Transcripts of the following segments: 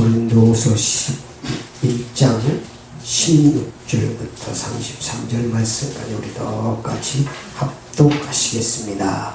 고린도후서 11장 16절부터 33절 말씀까지 우리 똑같이 합독하시겠습니다.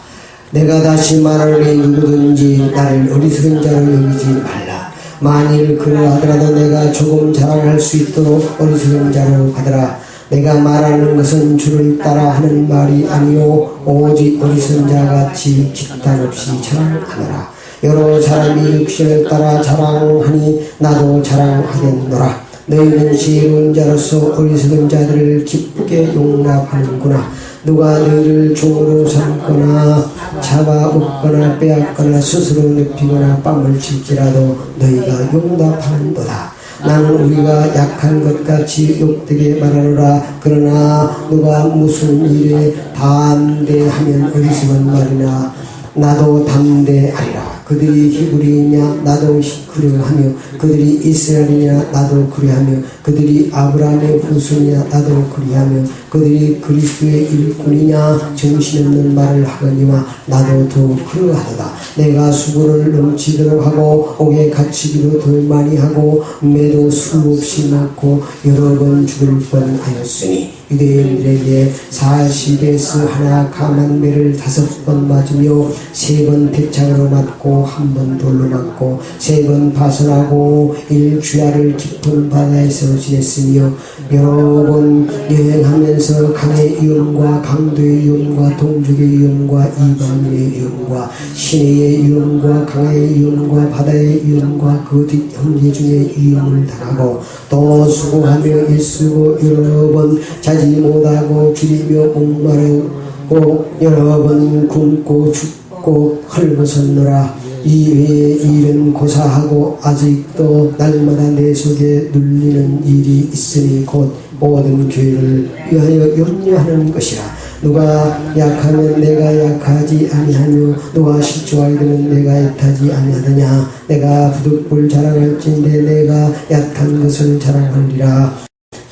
내가 다시 말하노니 누구든지 나를 어리석은 자로 여기지 말라. 만일 그러하더라도 내가 조금 자랑할 수 있도록 어리석은 자로 하더라. 내가 말하는 것은 주를 따라 하는 말이 아니요 오직 어리석은 자같이 기탄 없이 자랑하노라. 여러 사람이 육신을 따라 자랑하니 나도 자랑하겠노라. 너희는 지혜로운 자로서 어리석은 자들을 기쁘게 용납하는구나. 누가 너희를 종으로 삼거나 잡아먹거나 빼앗거나 스스로 눕히거나 뺨을 칠지라도 너희가 용납하는도다. 나는 우리가 약한 것 같이 욕되게 말하노라. 그러나 누가 무슨 일에 담대하면 어리석은 말이나 나도 담대하리라. 그들이 히브리이냐 나도 그러하며 그들이 이스라엘이냐 나도 그러하며 그들이 아브라함의 후손이냐 나도 그러하며 그들이 그리스도의 일꾼이냐 정신없는 말을 하거니와 나도 더 그러하도다. 내가 수고를 넘치도록 하고 옥에 갇히기도 더 많이 하고 매도 수없이 많고 여러 번 죽을 뻔하였으니 유대인들에게 40에서 하나 감한 매를 5번 맞으며 3번 대창으로 맞고 1번 돌로 맞고 3번 파선하고 일주야를 깊은 바다에서 지냈으며 여러 번 여행하면서 강의 위험과 강도의 위험과 동족의 위험과 이방인의 위험과 시내의 위험과 강의 위험과 바다의 위험과 그 형제 중에 위험을 당하고 또 수고하며 애쓰고 여러 번 자지 못하고 줄이며 목마르고 여러 번 굶고 죽고 헐벗었노라. 이 외에 일은 고사하고 아직도 날마다 내 속에 눌리는 일이 있으니 곧 모든 교회를 위하여 염려하는 것이라. 누가 약하면 내가 약하지 아니하며 누가 실족하게 되면 내가 애타지 아니하느냐. 내가 부득불 자랑할진대 내가 약한 것을 자랑하리라.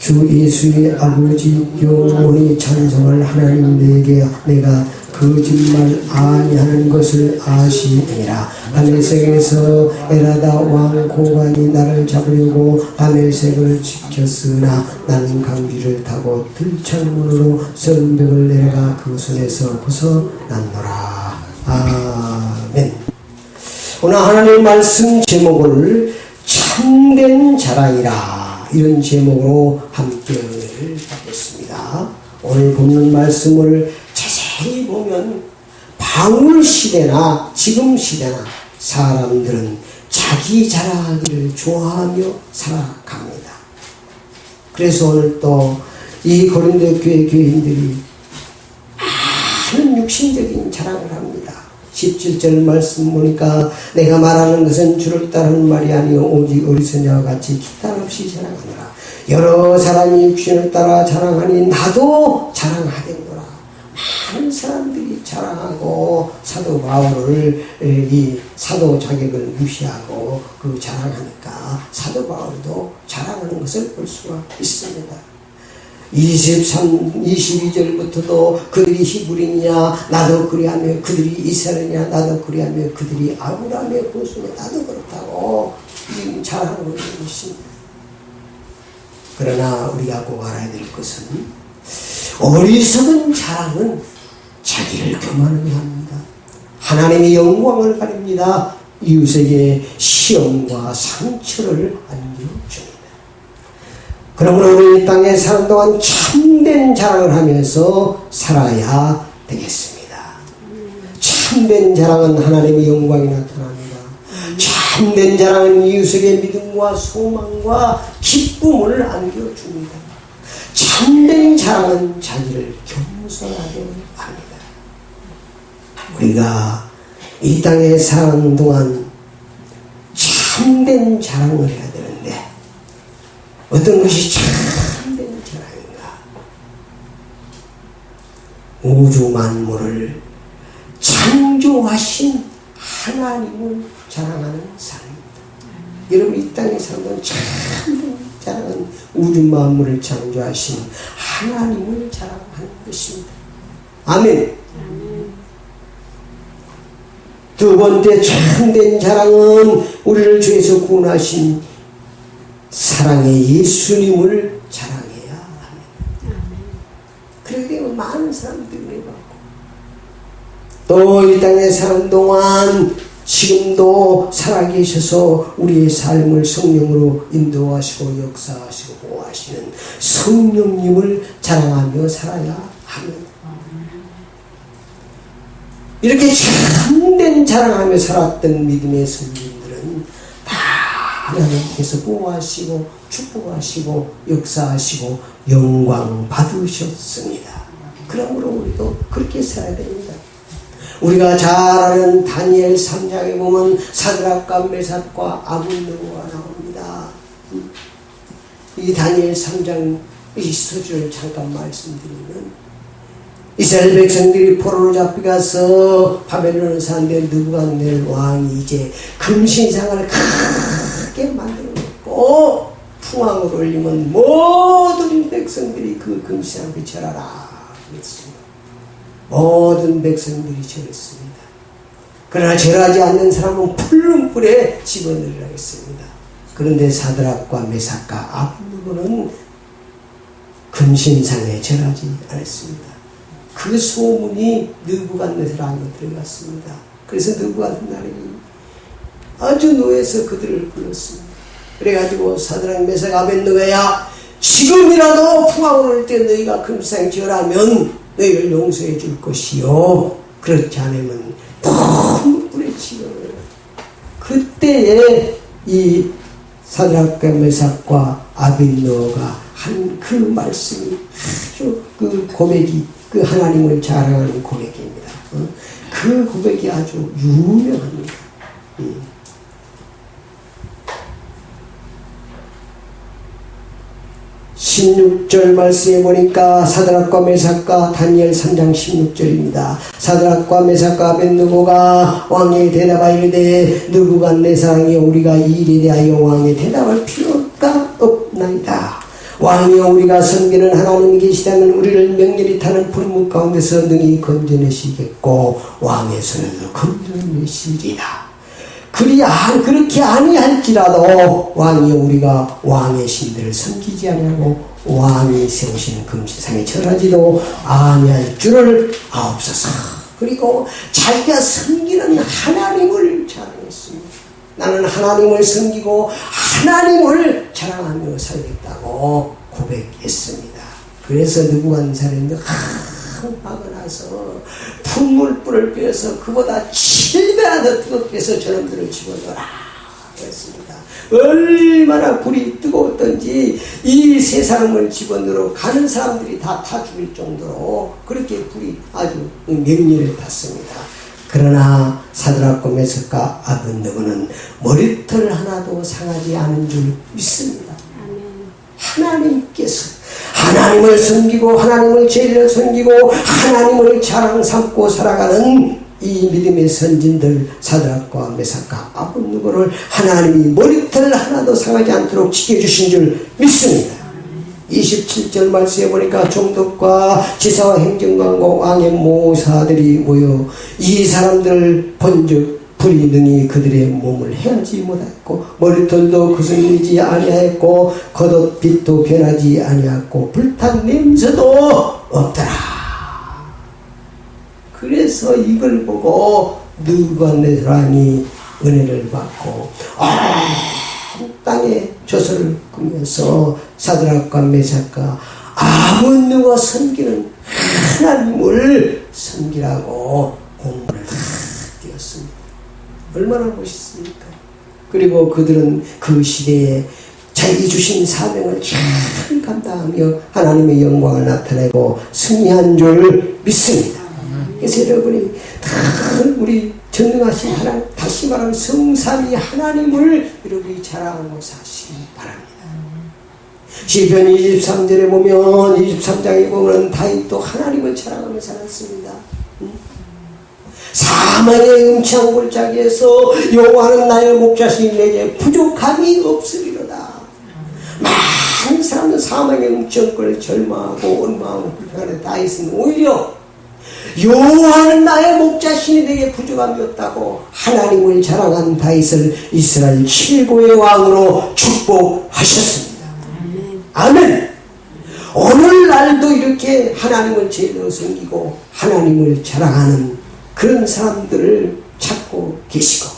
주 예수의 아버지 영원히 찬송할 하나님 내게 내가 거짓말 아니하는 것을 아시니라. 다메섹에서 에라다 왕 고관이 나를 잡으려고 다메섹을 지켰으나 나는 강기를 타고 들창문으로 성벽을 내려가 그 손에서 벗어났노라. 아멘. 오늘 하나님의 말씀 제목을 참된 자랑이라 이런 제목으로 함께 은혜를 받겠습니다. 오늘 본문 말씀을 자세히 보면 방울 시대나 지금 시대나 사람들은 자기 자랑하기를 좋아하며 살아갑니다. 그래서 오늘 또 이 고린도 교회 교인들이 많은 육신적인 자랑을 합니다. 17절 말씀 보니까 내가 말하는 것은 주를 따르는 말이 아니요 오직 어리석은 자와 같이 기탄 없이 자랑하노라. 여러 사람이 육신을 따라 자랑하니 나도 자랑하겠노라. 많은 사람들이 자랑하고 사도 바울을 이 사도 자격을 무시하고 그 자랑하니까 사도 바울도 자랑하는 것을 볼 수가 있습니다. 22절부터도 그들이 히브리냐 나도 그리하며 그들이 이스라엘이냐 나도 그리하며 그들이 아브라함의 후손이냐 나도 그렇다고 자랑하고 있는 것입니다. 그러나 우리가 꼭 알아야 될 것은 어리석은 자랑은 자기를 교만하게 합니다. 하나님의 영광을 가립니다. 이웃에게 시험과 상처를 안겨줍니다. 그러므로 우리 이 땅에 사는 동안 참된 자랑을 하면서 살아야 되겠습니다. 참된 자랑은 하나님의 영광이 나타납니다. 참된 자랑은 이웃에게 믿음과 소망과 기쁨을 안겨줍니다. 참된 자랑은 자기를 겸손하게 합니다. 우리가 이 땅에 사는 동안 참된 자랑을 해야 되는데 어떤 것이 참된 자랑인가? 우주 만물을 창조하신 하나님을 자랑하는 삶입니다. 여러분 이 땅에 사는 동안 참된 자랑은 우주 만물을 창조하신 하나님을 자랑하는 것입니다. 아멘. 두 번째 참된 자랑은 우리를 죄에서 구원하신 사랑의 예수님을 자랑해야 합니다. 그렇게 되면 많은 사람들이 받고 또 이 땅에 사는 동안 지금도 살아계셔서 우리의 삶을 성령으로 인도하시고 역사하시고 보호하시는 성령님을 자랑하며 살아야 합니다. 이렇게 참된 자랑하며 살았던 믿음의 성도들은 다 하나님께서 보호하시고 축복하시고 역사하시고 영광 받으셨습니다. 그러므로 우리도 그렇게 살아야 됩니다. 우리가 잘 아는 다니엘 3장에 보면 사드락과 메삭과 아벳느고가 나옵니다. 이 다니엘 3장 이 서주를 잠깐 말씀드리면 이스라엘 백성들이 포로로 잡혀가서 바벨론을 사는데 느부갓네살 왕이 이제 금신상을 크게 만들어 놓고 풍왕을 올리면 모든 백성들이 그 금신상을 절하라 그랬습니다. 모든 백성들이 절했습니다. 그러나 절하지 않는 사람은 푸른 불에 집어넣으라 했습니다. 그런데 사드락과 메삭과 아벳느고는 금신상에 절하지 않았습니다. 그 소문이 느부갓네살 왕에 들어갔습니다. 그래서 느부갓네살이 아주 노해서 그들을 불렀습니다. 그래가지고 사드락 메삭 아벳느고야, 지금이라도 풍왕을 올 때 너희가 금신상에 절하면 너희를 용서해 줄 것이요, 그렇지 않으면 큰 불에 집어넣어라. 그때에 이 사드락과 메삭과 아벳느고가 한 그 말씀이 아주 그 고백이 그 하나님을 자랑하는 고백입니다. 그 고백이 아주 유명합니다. 16절 말씀에 보니까 사드락과 메삭과 다니엘 3장 16절입니다. 사드락과 메삭과 아벳느고가 왕에게 대답하여 이르되 느부갓네살 왕이여, 우리가 이 일에 대하여 왕에 대답할 필요가 없나이다. 왕이여, 우리가 섬기는 하나님이 계시다면 우리를 명렬히 타는 불문 가운데서 능히 건져내시겠고 왕의 손에서 건져내시리라. 그렇게 아니할지라도 왕이여, 우리가 왕의 신들을 섬기지 아니하고 왕이 세우시는 금신상에 절하지도 아니할 줄을 아옵소서. 그리고 자기가 섬기는 하나님을 자랑했습니다. 나는 하나님을 섬기고 하나님을 자랑하며 살겠다고 고백했습니다. 그래서 느부갓네살이 화가 나서 풍물불을 펴서 그보다 7배나 더 뜨겁게 해서 저놈들을 집어넣어라 그랬습니다. 얼마나 불이 뜨거웠던지 이 세상을 집어넣어 가는 사람들이 다 타 죽일 정도로 그렇게 불이 아주 맹렬히 탔습니다. 그러나 사드락과 메삭과 아벳느고는 머리털 하나도 상하지 않은 줄 믿습니다. 하나님께서 하나님을 섬기고 하나님을 제대로 섬기고 하나님을 자랑 삼고 살아가는 이 믿음의 선진들 사드락과 메삭과 아벳느고를 하나님이 머리털 하나도 상하지 않도록 지켜주신 줄 믿습니다. 27절 말씀에 보니까 총독과 지사와 행정관과 왕의 모사들이 모여 이 사람들을 본즉 불이 능히 그들의 몸을 헤아지 못하였고 머리털도 거슬리지 아니하였고 겉옷빛도 변하지 아니하였고 불탄 냄새도 없더라. 그래서 이걸 보고 느부갓네살 왕이 은혜를 받고 땅에 조서를 꾸면서 사드락과 메삭과 아벳느고가 섬기는 하나님을 섬기라고 공문을 띄었습니다. 얼마나 멋있습니까? 그리고 그들은 그 시대에 자기 주신 사명을 잘 감당하며 하나님의 영광을 나타내고 승리한 줄 믿습니다. 그래서 여러분이 다 우리 전능하신 하나님, 다시 말하면 성삼위 하나님을 여러분이 자랑하고 사시기 바랍니다. 시편 23절에 보면 23장에 보면 다윗도 하나님을 자랑하며 살았습니다. 사망의 음치한 골짜기에서 여호와는 나의 목자시니 내게 부족함이 없으리로다. 많은 사람은 사망의 음치한 꼴에 절망하고 원망하고 불평하는 다윗은 오히려 여호와는 나의 목자신이 내게 부족함이 없다고 하나님을 자랑한 다윗을 이스라엘 최고의 왕으로 축복하셨습니다. 아멘. 오늘날도 이렇게 하나님을 제대로 섬기고 하나님을 자랑하는 그런 사람들을 찾고 계시고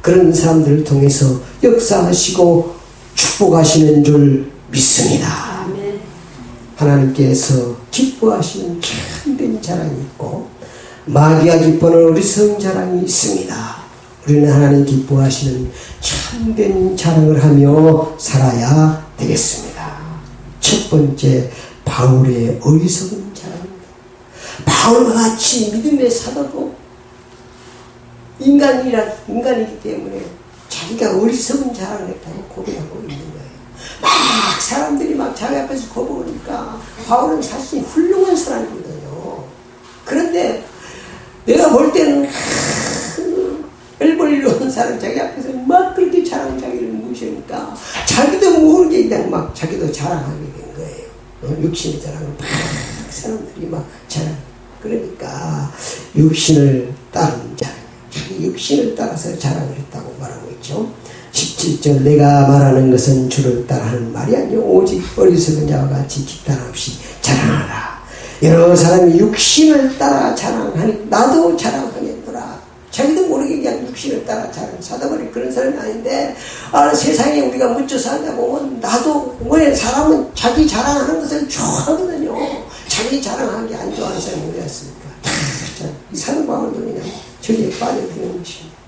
그런 사람들을 통해서 역사하시고 축복하시는 줄 믿습니다. 아멘. 하나님께서 기뻐하시는 참된 자랑이 있고 마귀가 기뻐하는 어리석은 자랑이 있습니다. 우리는 하나님 기뻐하시는 참된 자랑을 하며 살아야 되겠습니다. 첫 번째, 바울의 어리석은 자랑입니다. 바울과 같이 믿음의 사도도 인간이기 때문에 자기가 어리석은 자랑을 했다고 고백하고 있는 거예요. 막 사람들이 막 자기 앞에서 거부하니까 바울은 사실 훌륭한 사람이거든요. 그런데 내가 볼 때는 el벌리로 오는 사람 자기 앞에서 막 그렇게 자기를 무시하니까 자기도 모르게 그냥 막 자기도 자랑하게 된 거예요. 육신의 자랑을 막 사람들이 막 자랑. 그러니까 육신을 따른 자랑, 자기 육신을 따라서 자랑을 했다고 말하고 있죠. 17절 내가 말하는 것은 주를 따라하는 말이 아니요 오직 어리석은 자와 같이 기탄 없이 자랑하라. 여러 사람이 육신을 따라 자랑하니 나도 자랑하겠노라. 자기도 모르게 그냥 육신을 따라 자랑 사다버린 그런 사람이 아닌데 세상에 우리가 묻혀 살다 보면 나도 왜 사람은 자기 자랑하는 것을 좋아하거든요. 자기 자랑하는 게 안 좋아하는 사람이 어디였습니까? 이 사도 바울도 그냥 저기에 빠져드는 것입니다.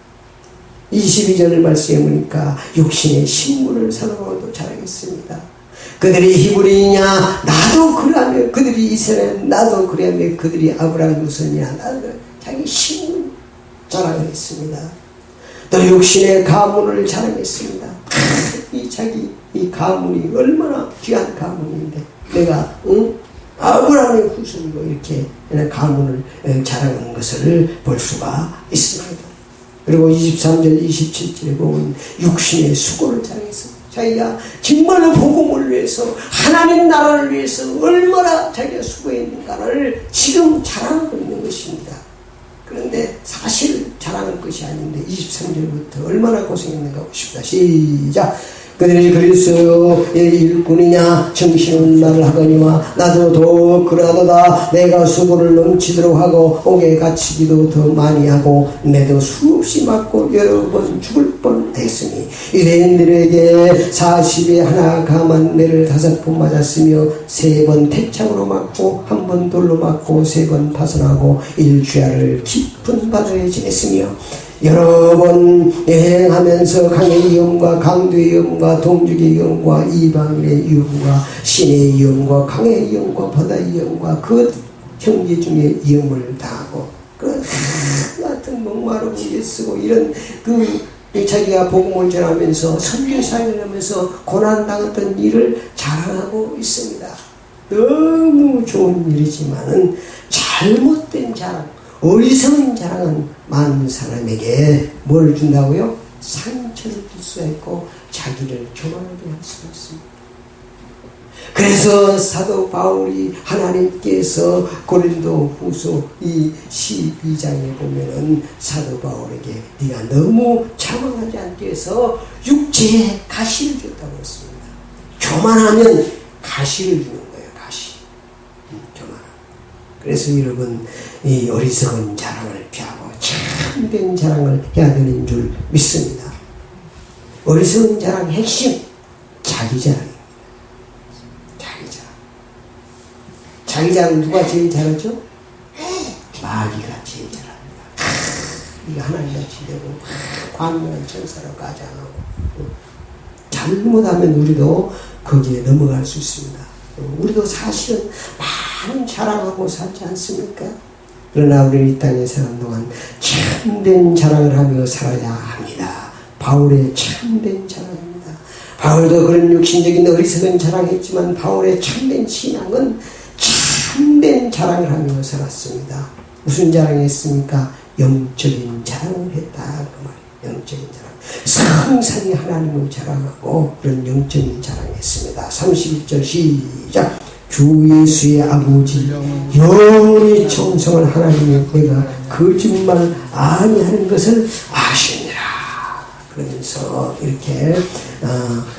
22절 말씀에 보니까 육신의 신분을 사도 바울도 자랑했습니다. 그들이 히브리이냐 나도 그러하며 그들이 이스라엘 나도 그러하며 그들이 아브라함 후손이냐 나도 자기 신분 자랑을 했습니다. 또 육신의 가문을 자랑했습니다. 이 가문이 얼마나 귀한 가문인데 내가 아브라함의 후손이고 이렇게 가문을 자랑하는 것을 볼 수가 있습니다. 그리고 23절 27절에 보면 육신의 수고를 자랑했습니다. 자기가 정말로 복음을 위해서 하나님 나라를 위해서 얼마나 자기가 수고했는가를 지금 자랑하고 있는 것입니다. 그런데 사실 자랑할 것이 아닌데 23절부터 얼마나 고생했는가 보십시다. 시작. 그들이 그리스도의 일꾼이냐 정신은 말을 하거니와 나도 더욱 그러하도다. 내가 수고를 넘치도록 하고 옥에 갇히기도 더 많이 하고 매도 수없이 맞고 여러 번 죽을 뻔했으니 유대인들에게 40에 하나 감한 매를 5번 맞았으며 3번 택창으로 맞고 1번 돌로 맞고 3번 파손하고 일주야를 깊은 바다에 지냈으며 여러 번 여행하면서 강의 위험과 강도의 위험과 동족의 위험과 이방인의 위험과 신의 위험과 강의 위험과 바다의 위험과 그 형제 중에 위험을 당하고 그 같은 목마르고 애쓰고 이런 자기가 복음을 전하면서 선교 사역을 하면서 고난당했던 일을 자랑하고 있습니다. 너무 좋은 일이지만은 잘못된 자랑, 어리석은 자랑은 많은 사람에게 뭘 준다고요? 상처를 줄 수가 있고 자기를 교만하게 할 수가 있습니다. 그래서 사도 바울이 하나님께서 고린도 후서 이 12장에 보면은 사도 바울에게 네가 너무 자만하지 않게 해서 육체에 가시를 줬다고 했습니다. 교만하면 가시를 주는 거예요. 가시. 교만함. 그래서 여러분 이 어리석은 자랑을 피하고 참된 자랑을 해야 되는 줄 믿습니다. 어리석은 자랑의 핵심 자기 자랑입니다. 자기 자랑 누가 제일 잘하죠? 마귀가 제일 잘합니다. 네가 하나님같이 되고 광명한 천사로 가장하고 잘못하면 우리도 거기에 넘어갈 수 있습니다. 우리도 사실은 많은 자랑하고 살지 않습니까? 그러나 우리는 이 땅에 사는 동안 참된 자랑을 하며 살아야 합니다. 바울의 참된 자랑입니다. 바울도 그런 육신적인 어리석은 자랑했지만 바울의 참된 신앙은 참된 자랑을 하며 살았습니다. 무슨 자랑했습니까? 영적인 자랑을 했다 그 말이에요. 영적인 자랑. 성상이 하나님을 자랑하고 그런 영적인 자랑했습니다. 31절 시작. 주 예수의 아버지 영원히 청성한 하나님의 내가 거짓말 아니하는 것을 아시니라. 그러면서 이렇게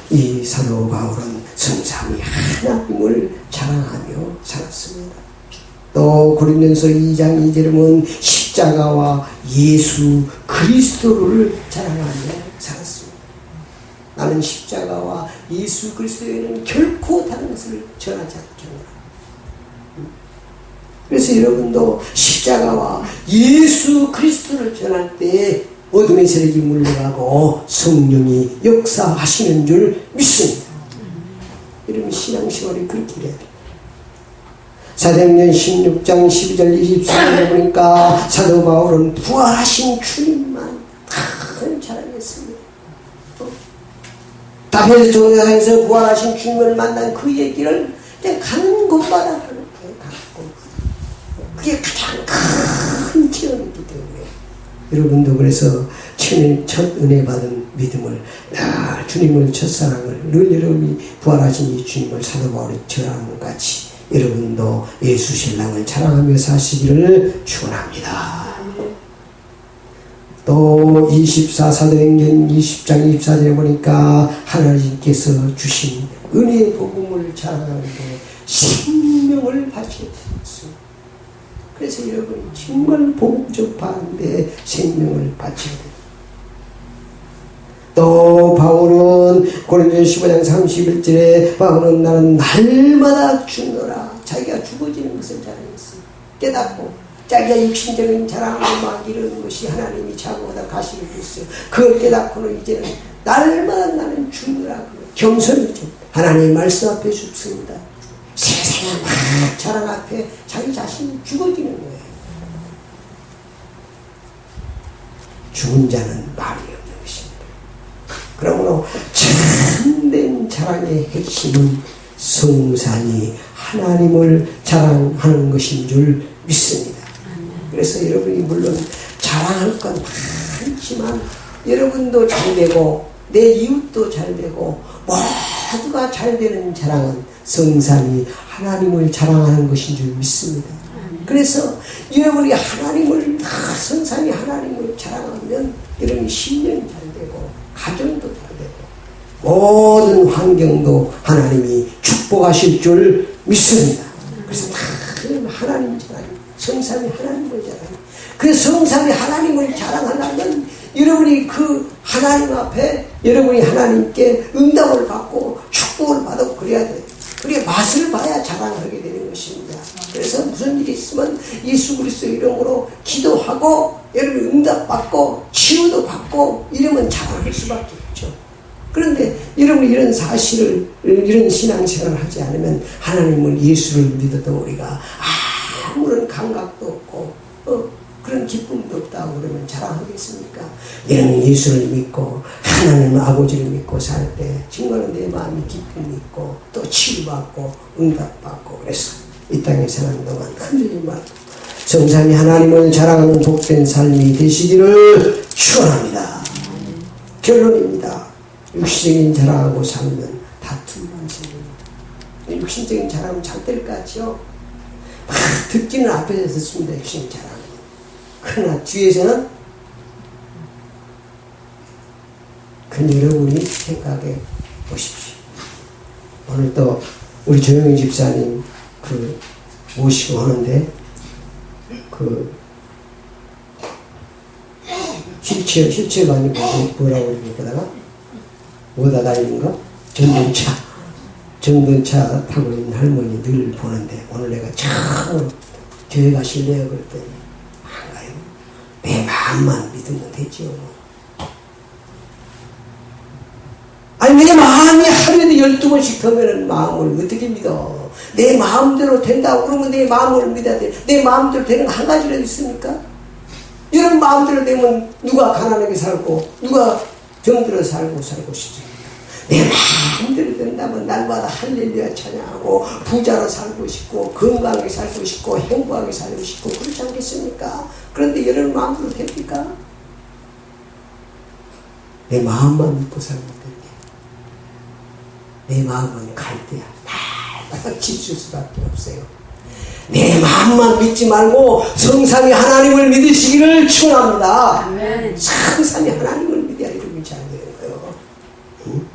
이 사도 바울은 성삼위 하나님을 자랑하며 살았습니다. 또 고린도서 2장 2절에 보면 십자가와 예수 그리스도를 자랑하며 살았습니다. 나는 십자가와 예수 그리스도에는 결코 다른 것을 전하지 않겠노라. 그래서 여러분도 십자가와 예수 그리스도를 전할 때 어둠의 세력이 물러가고 성령이 역사하시는 줄 믿습니다. 여러분 신앙생활이 그렇게 돼야 돼요. 사도행전 16장 12절 24절에 보니까 사도 바울은 부활하신 주님만 큰 자랑했습니다. 다페스 정상에서 부활하신 주님을 만난 그 얘기를 그냥 가는 곳마다 그렇게 갖고 그게 가장 큰 체험이기 때문에 여러분도 그래서 첫 은혜 받은 믿음을 주님을 첫사랑을 늘 여러분이 부활하신 이 주님을 사도 바울이 전하는 것 같이 여러분도 예수 신랑을 자랑하며 사시기를 축원합니다. 또 24사도행전 20장 24절에 보니까 하나님께서 주신 은혜의 복음을 자랑하는데 생명을 바치셨습니다. 그래서 여러분 정말 복음 접하는데 생명을 바쳐야 돼요. 또 바울은 고린도서 15장 31절에 바울은 나는 날마다 죽노라. 자기가 죽어지는 것을 자랑했어요. 깨닫고 자기가 육신적인 자랑으로 막 이런 것이 하나님이 자고하다 가시게 됐어요. 그걸 깨닫고는 이제는 날마다 나는 죽노라. 겸손이죠. 하나님의 말씀 앞에 죽습니다. 세상의 막 자랑 앞에 자기 자신이 죽어지는 거예요. 죽은 자는 말이 없는 것입니다. 그러므로 참된 자랑의 핵심은 성산이 하나님을 자랑하는 것인 줄 믿습니다. 그래서 여러분이 물론 자랑할 건 많지만 여러분도 잘되고 내 이웃도 잘되고 모두가 잘되는 자랑은 성산이 하나님을 자랑하는 것인 줄 믿습니다. 그래서 여러분이 하나님을 성산이 하나님을 자랑하면 여러분이 신령이 잘되고 가정도 잘되고 모든 환경도 하나님이 축복하실 줄 믿습니다. 그래서 다 하나님 자랑, 성산이 하나님을 자랑. 그래서 성산이 하나님을 자랑하려면 여러분이 그 하나님 앞에 여러분이 하나님께 응답을 받고 축복을 받고 그래야 돼요. 그래 맛을 봐야 자랑하게 되는 것입니다. 그래서 무슨 일이 있으면 예수 그리스도 이름으로 기도하고 여러분 응답받고 치유도 받고 이러면 자랑할 수밖에 없죠. 그런데 여러분 이런 사실을 이런 신앙생활을 하지 않으면 하나님을 예수를 믿어도 우리가 아무런 감각도 없고 그런 기쁨도 없다고 그러면 자랑하겠습니까? 이런 예수를 믿고 하나님 아버지를 믿고 살 때 정말 내 마음이 기쁨이 있고 또 치유받고 응답받고 그래서 이 땅에 사는 동안 흔들리지 말고 성삼위 하나님을 자랑하는 복된 삶이 되시기를 축원합니다. 결론입니다. 육신적인 자랑하고 살면 다툼만 생깁니다. 육신적인 자랑은 잘 될 것 같죠? 막 듣기는 앞에서 듣습니다. 육신적인 자랑. 그러나 뒤에서는 근데 여러분이 생각해 보십시오. 오늘 또 우리 조영희 집사님 모시고 오는데 휠체어가 아니고 뭐라고 그러니까 뭐다 다니는가? 전동차 타고 있는 할머니 늘 보는데 오늘 내가 처음 교회 가실래요? 그랬더니 안 가요. 내 마음만 믿으면 되죠. 아니 내 마음이 하루에도 12번씩 더면 마음을 어떻게 믿어? 내 마음대로 된다고 그러면 내 마음을 믿어야 돼. 내 마음대로 되는 거 한 가지라도 있습니까? 이런 마음대로 되면 누가 가난하게 살고 누가 병들어 살고 싶습니까? 내 마음대로 된다면 날마다 할렐루야 찬양하고 부자로 살고 싶고 건강하게 살고 싶고 행복하게 살고 싶고 그렇지 않겠습니까? 그런데 이런 마음대로 됩니까? 내 마음만 믿고 살면 돼. 내 마음은 갈 때야. 지칠 수밖에 없어요. 내 마음만 믿지 말고 성삼위 하나님을 믿으시기를 축원합니다. 아멘. 성삼위 하나님을 믿어야 이렇게 잘 되는 거예요. 응?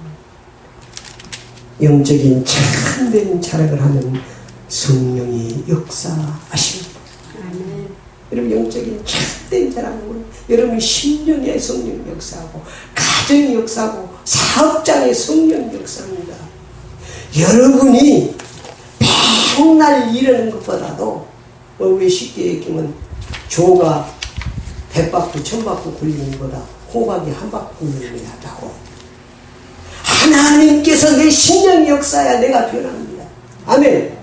영적인 참된 자랑을 하는 성령이 역사하십니다. 아멘. 여러분 영적인 참된 자랑은 여러분 심령의 성령 역사하고 가정의 역사하고 사업장의 성령 역사입니다. 여러분이 백날 이러는 것보다도 우리 쉽게 얘기하면 조가 100바퀴 1000바퀴 굴리는 것보다 호박이 한 바퀴 굴리는 게 낫다고. 하나님께서 내 심령의 역사야 내가 변합니다. 아멘.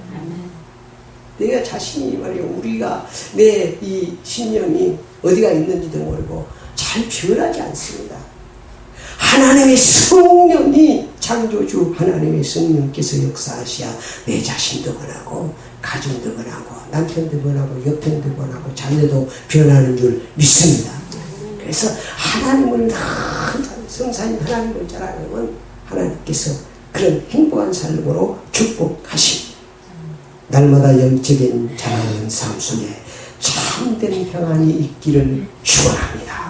내가 자신이 말이야 우리가 내 이 심령이 어디가 있는지도 모르고 잘 변하지 않습니다. 하나님의 성령이 창조주 하나님의 성령께서 역사하셔야 내 자신도 변하고 가정도 변하고 남편도 변하고 옆편도 변하고 자녀도 변하는 줄 믿습니다. 그래서 하나님을 성삼위 하나님을 잘 알면 하나님께서 그런 행복한 삶으로 축복하십니다. 날마다 영적인 자라는 삶 속에 참된 평안이 있기를 축원합니다.